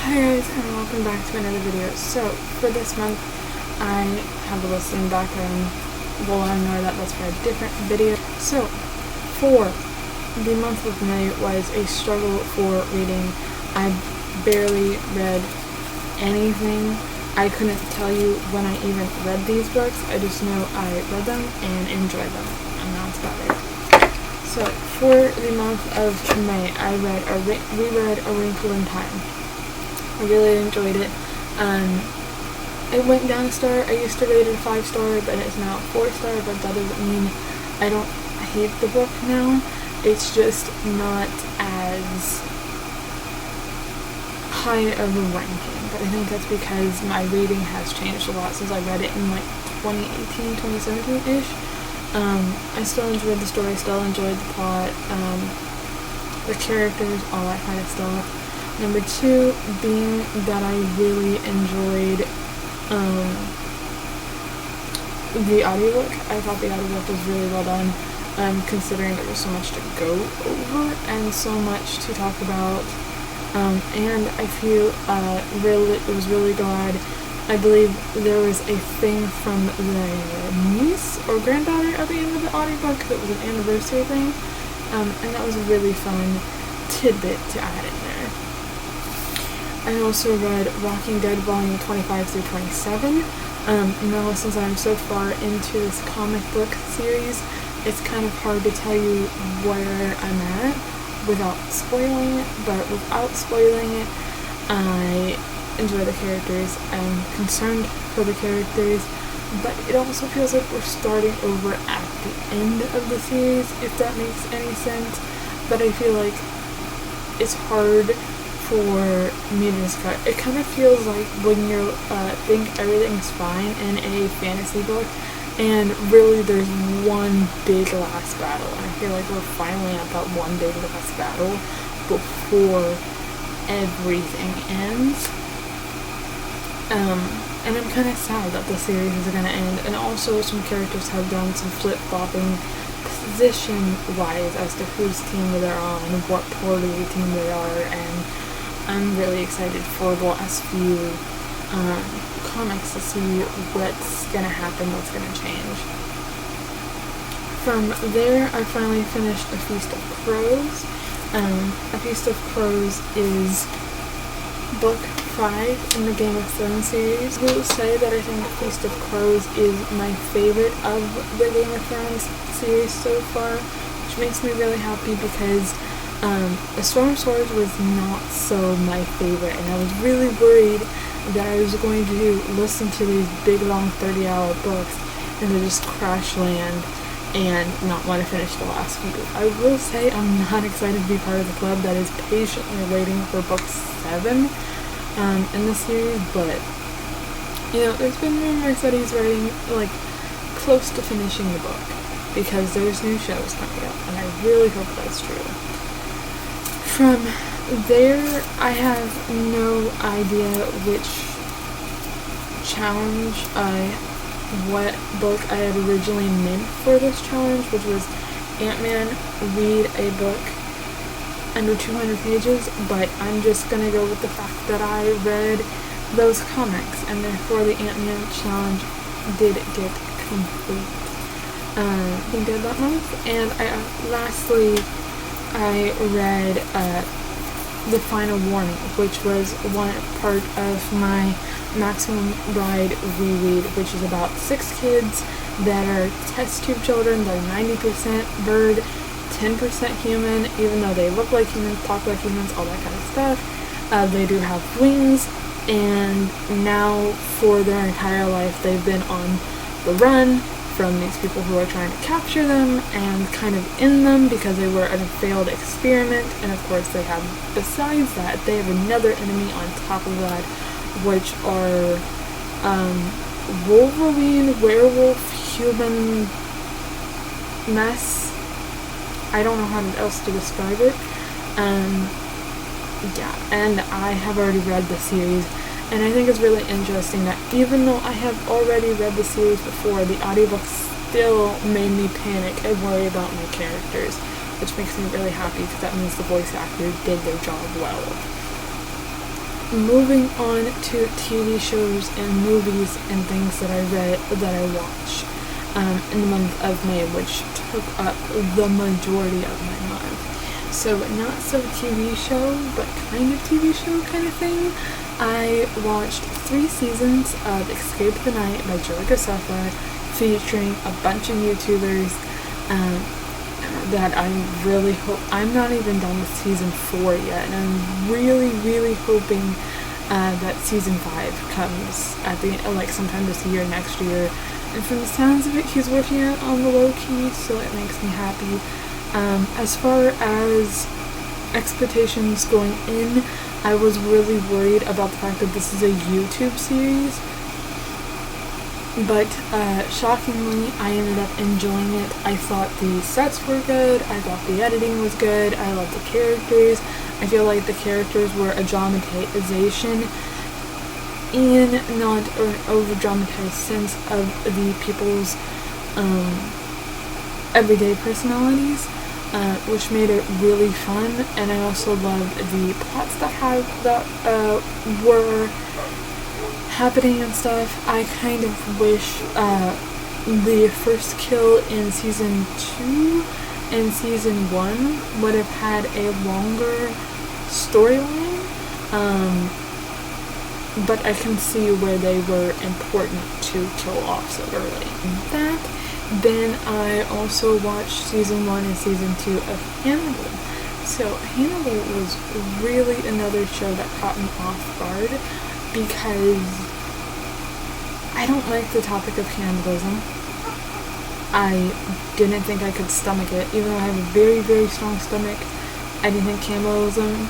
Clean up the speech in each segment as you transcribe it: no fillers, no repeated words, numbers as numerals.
Hi guys, and welcome back to another video. So, for this month, I have a listen background. We'll ignore that, that's for a different video. So, for the month of May was a struggle for reading. I barely read anything. I couldn't tell you when I even read these books. I just know I read them and enjoyed them, and that's about it. So, for the month of May, I reread A Wrinkle in Time. I really enjoyed it. It went down a star. I used to rate it a 5-star, but it's now 4-star, but that doesn't mean I don't hate the book now. It's just not as high of a ranking, but I think that's because my rating has changed a lot since I read it in like 2018, 2017-ish. I still enjoyed the story, still enjoyed the plot, the characters, all that kind of stuff. Number 2 being that I really enjoyed the audiobook. I thought the audiobook was really well done, considering there was so much to go over and so much to talk about. And I feel it was really good. I believe there was a thing from the niece or granddaughter at the end of the audiobook that was an anniversary thing, and that was a really fun tidbit to add in there. I also read Walking Dead Volume 25 through 27. Now, since I'm so far into this comic book series, it's kind of hard to tell you where I'm at without spoiling it, but without spoiling it, I enjoy the characters. I'm concerned for the characters, but it also feels like we're starting over at the end of the series, if that makes any sense. But I feel like it's hard for me to describe. It kind of feels like when you think everything's fine in a fantasy book, and really there's one big last battle, and I feel like we're finally at that one big last battle before everything ends. And I'm kind of sad that the series is going to end, and also some characters have done some flip-flopping position-wise as to whose team they're on, what part of the team they are, and I'm really excited for the last few comics to see what's going to happen, what's going to change. From there, I finally finished A Feast of Crows. A Feast of Crows is book 5 in the Game of Thrones series. I will say that I think A Feast of Crows is my favorite of the Game of Thrones series so far, which makes me really happy because A Storm of Swords was not so my favorite, and I was really worried that I was going to listen to these big long 30-hour books and then just crash land and not want to finish the last few. I will say I'm not excited to be part of the club that is patiently waiting for book 7 in the series, but you know, there's been rumors that he's writing like close to finishing the book because there's new shows coming up, and I really hope that's true. From there, I have no idea which challenge what book I had originally meant for this challenge, which was Ant-Man, read a book under 200 pages, but I'm just gonna go with the fact that I read those comics, and therefore the Ant-Man challenge did get complete. He did that month, and lastly, I read The Final Warning, which was one part of my Maximum Ride reread, which is about 6 kids that are test tube children. They're 90% bird, 10% human, even though they look like humans, talk like humans, all that kind of stuff. They do have wings, and now for their entire life they've been on the run from these people who are trying to capture them and kind of in them because they were in a failed experiment. And of course they have, besides that, they have another enemy on top of that, which are Wolverine, werewolf, human mess. I don't know how else to describe it. Yeah, and I have already read the series, and I think it's really interesting that even though I have already read the series before, the audiobook still made me panic and worry about my characters, which makes me really happy because that means the voice actors did their job well. moving on to TV shows and movies and things that I watch in the month of May, which took up the majority of my month. So not so TV show, but kind of TV show kind of thing. I watched 3 seasons of Escape the Night by Joey Graceffa, featuring a bunch of YouTubers that I really hope. I'm not even done with season 4 yet, and I'm really, really hoping that season 5 comes at the sometime this year, next year. And from the sounds of it, he's working out on the low key, so it makes me happy. As far as expectations going in, I was really worried about the fact that this is a YouTube series. But shockingly, I ended up enjoying it. I thought the sets were good. I thought the editing was good. I loved the characters. I feel like the characters were a dramatization in not an over-dramatized sense of the people's everyday personalities, which made it really fun. And I also loved the plots that were happening and stuff. I kind of wish the first kill in season 2 and season 1 would have had a longer storyline, but I can see where they were important to kill off so early. Then I also watched season 1 and season 2 of Hannibal. So Hannibal was really another show that caught me off guard, because I don't like the topic of cannibalism. I didn't think I could stomach it, even though I have a very, very strong stomach. I didn't think cannibalism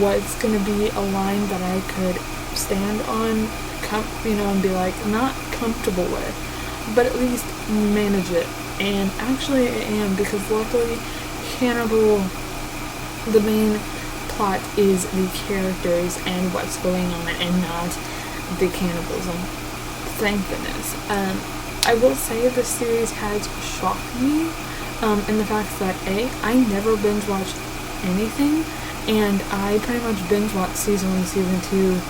was going to be a line that I could stand on, and be not comfortable with, but at least manage it. And actually I am, because luckily Hannibal, the main plot is the characters and what's going on, and not the cannibalism. Thank goodness. I will say this series has shocked me in the fact that I never binge watched anything, and I pretty much binge watched season 1 and season 2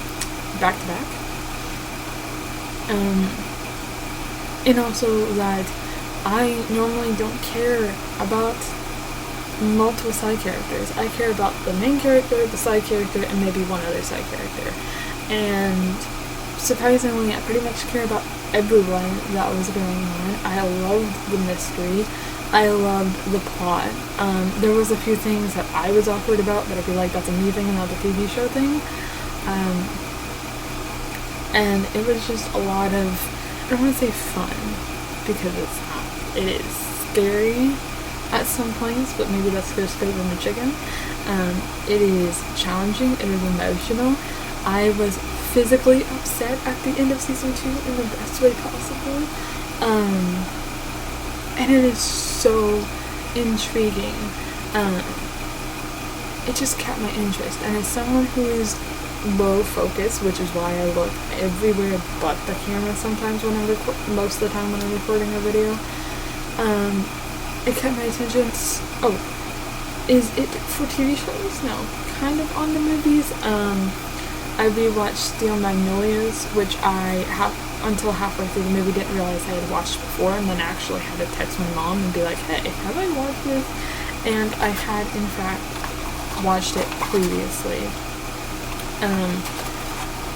back to back. And also that I normally don't care about multiple side characters. I care about the main character, the side character, and maybe one other side character. And surprisingly, I pretty much care about everyone that was going on. I loved the mystery. I loved the plot. There was a few things that I was awkward about, but I feel like that's a me thing and not a TV show thing. And it was just a lot of, I don't want to say fun, because it's not. It is scary at some points, but maybe that's just because I'm a chicken. It is challenging. It is emotional. I was physically upset at the end of season 2 in the best way possible. And it is so intriguing. It just kept my interest. And as someone who is low focus, which is why I look everywhere but the camera sometimes when I record, most of the time when I'm recording a video, it kept my attention. Oh, is it for TV shows? No, kind of on the movies. I rewatched Steel Magnolias, which I until halfway through the movie didn't realize I had watched before, and then actually had to text my mom and be like, hey, have I watched this? And I had in fact watched it previously.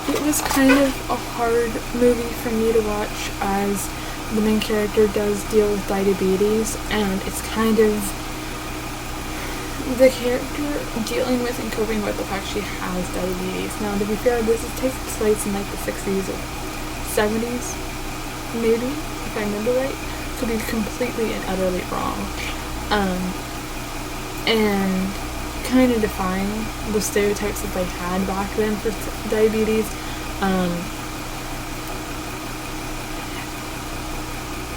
It was kind of a hard movie for me to watch, as the main character does deal with diabetes, and it's kind of the character dealing with and coping with the fact she has diabetes. Now, to be fair, this takes place in the 60s or 70s, maybe, if I remember right. Could be completely and utterly wrong. And kind of defying the stereotypes that they had back then for diabetes.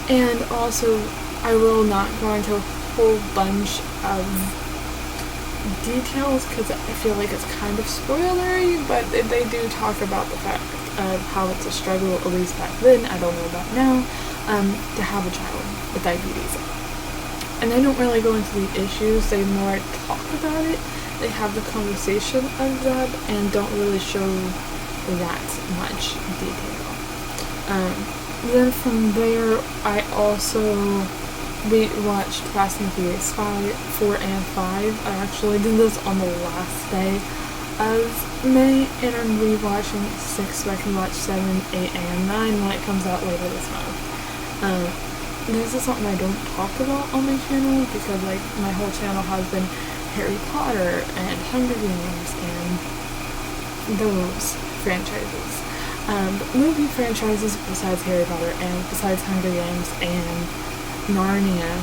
And also, I will not go into a whole bunch of details because I feel like it's kind of spoilery, but they do talk about the fact of how it's a struggle, at least back then, I don't know about now, to have a child with diabetes. And they don't really go into the issues, they more talk about it, they have the conversation of Zeb and don't really show that much detail. Then from there, I also watched Fast and Furious 5, 4, and 5. I actually did this on the last day of May, and I'm rewatching 6 so I can watch 7, 8, and 9 when it comes out later this month. This is something I don't talk about on my channel because like my whole channel has been Harry Potter and Hunger Games and those franchises. But movie franchises besides Harry Potter and besides Hunger Games and Narnia,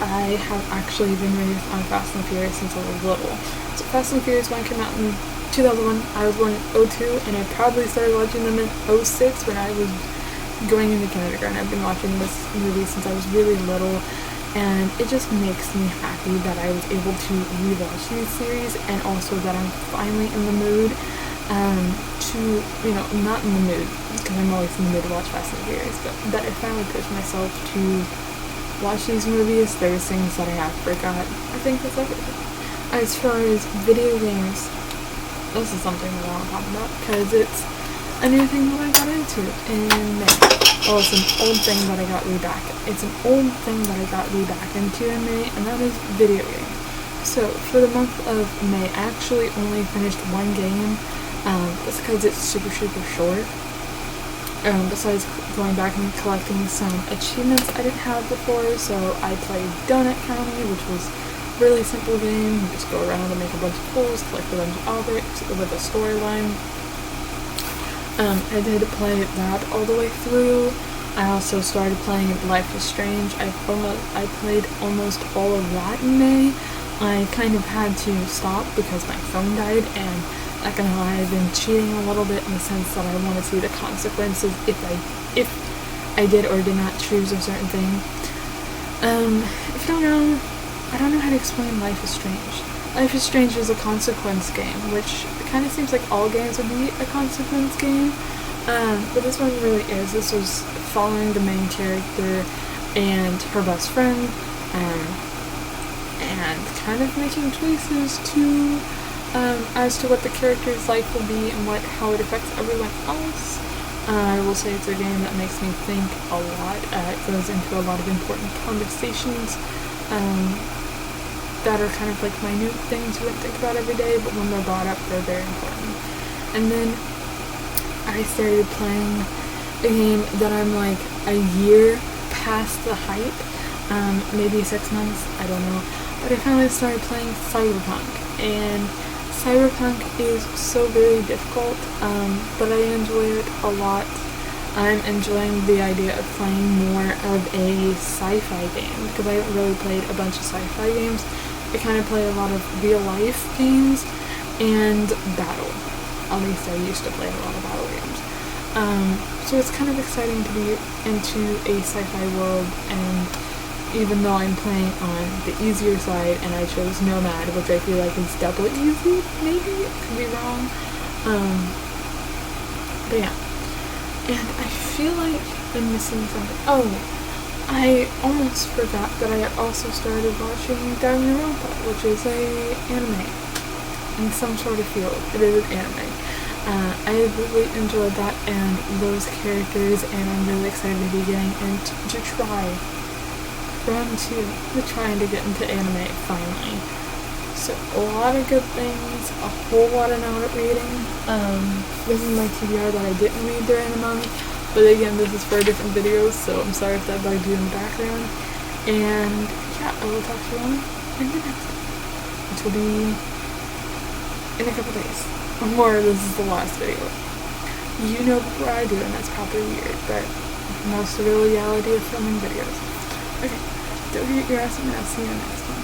I have actually been raised on Fast and Furious since I was little. So Fast and Furious 1 came out in 2001, I was born in 2002, and I probably started watching them in 2006 when I was going into kindergarten. I've been watching this movie since I was really little, and it just makes me happy that I was able to rewatch these series, and also that I'm finally in the mood not in the mood, because I'm always in the mood to watch Fast and Furious, but that I finally pushed myself to watch these movies. There's things that I have forgot. I think that's everything. As far as video games, this is something that I want to talk about, because it's a new thing that I got into in May. Well, it's an old thing that I got back into in May, and that is video games. So, for the month of May, I actually only finished one game, just because it's super short. Besides going back and collecting some achievements I didn't have before, so I played Donut County, which was a really simple game. You just go around and make a bunch of pulls, collect a bunch of objects with a storyline. I did play that all the way through. I also started playing Life is Strange. I played almost all of that in May. I kind of had to stop because my phone died, and not gonna lie, I've been cheating a little bit in the sense that I want to see the consequences if I did or did not choose a certain thing. If you don't know, I don't know how to explain Life is Strange. Life is Strange is a consequence game, which kind of seems like all games would be a consequence game, but this one really is. This was following the main character and her best friend, and kind of making choices as to what the character's life will be and how it affects everyone else. I will say it's a game that makes me think a lot. It goes into a lot of important conversations that are kind of like minute things you wouldn't think about every day, but when they're brought up, they're very important. And then I started playing a game that I'm like a year past the hype, maybe 6 months, I don't know, but I finally started playing Cyberpunk, and Cyberpunk is so very difficult, but I enjoy it a lot. I'm enjoying the idea of playing more of a sci-fi game, because I haven't really played a bunch of sci-fi games. I kind of play a lot of real-life games and battle. At least I used to play a lot of battle games. So it's kind of exciting to be into a sci-fi world, and even though I'm playing on the easier side, and I chose Nomad, which I feel like is double easy, maybe? It could be wrong. But yeah. And I feel like I'm missing something. Oh, I almost forgot that I also started watching Danganronpa, which is a anime in some sort of field. It is an anime. I really enjoyed that and those characters, and I'm really excited to be getting into trying to get into anime finally. So a lot of good things, a whole lot of not reading. This is my TBR that I didn't read during the month, but again, this is for different videos, so I'm sorry if that bugged you in the background. And yeah, I will talk to you all in the next one, which will be in a couple days. Or this is the last video. You know what I do, and that's probably weird, but most of the reality of filming videos. Okay, don't forget your ass, and I'll see you in the next one.